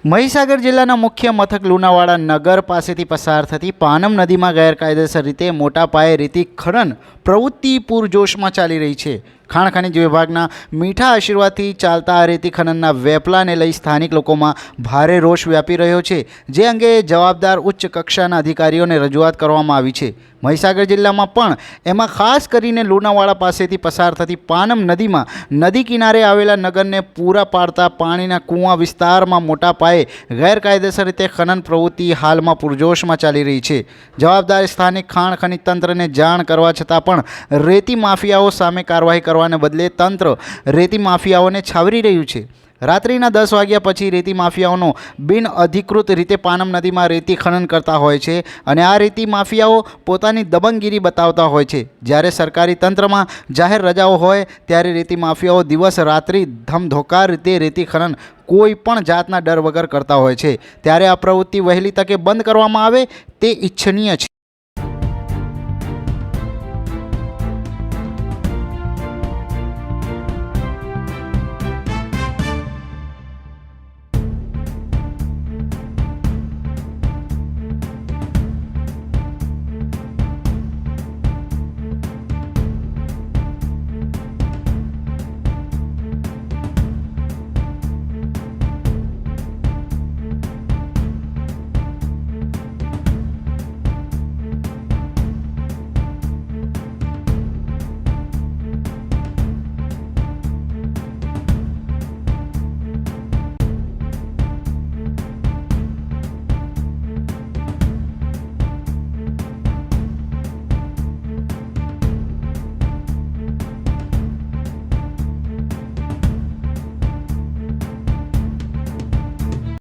મહીસાગર જિલ્લાના મુખ્ય મથક લુણાવાડા નગર પાસેથી પસાર થતી પાનમ નદીમાં ગેરકાયદેસર રીતે મોટા પાયે રેતી ખનન પ્રવૃત્તિ પૂરજોશમાં ચાલી રહી છે। ખાણ ખનીજ વિભાગના મીઠા આશીર્વાદથી ચાલતા આ રેતી ખનનના વેપલાને લઈ સ્થાનિક લોકોમાં ભારે રોષ વ્યાપી રહ્યો છે, જે અંગે જવાબદાર ઉચ્ચ કક્ષાના અધિકારીઓને રજૂઆત કરવામાં આવી છે। મહીસાગર જિલ્લામાં પણ એમાં ખાસ કરીને લુણાવાડા પાસેથી પસાર થતી પાનમ નદીમાં નદી કિનારે આવેલા નગરને પૂરા પાડતા પાણીના કૂવા વિસ્તારમાં મોટા પાયે ગેરકાયદેસર રીતે ખનન પ્રવૃત્તિ હાલમાં પૂરજોશમાં ચાલી રહી છે। જવાબદાર સ્થાનિક ખાણ ખનીજ તંત્રને જાણ કરવા છતાં પણ રેતી માફિયાઓ સામે કાર્યવાહી કરવાને બદલે તંત્ર રેતી માફિયાઓને છાવરી રહ્યું છે। રાત્રિના 10 વાગ્યા પછી રેતી માફિયાઓનો બિન અધિકૃત રીતે પાનમ નદીમાં રેતી ખનન કરતા હોય છે અને આ રેતી માફિયાઓ પોતાની દબંગગીરી બતાવતા હોય છે। જ્યારે સરકારી તંત્રમાં જાહેર રજાઓ હોય ત્યારે રેતી માફિયાઓ દિવસ રાત્રિ ધમધોકાર રીતે રેતી ખનન કોઈ પણ જાતના ડર વગર કરતા હોય છે। ત્યારે આ પ્રવૃત્તિ વહેલી તકે બંધ કરવામાં આવે તે ઇચ્છનીય છે।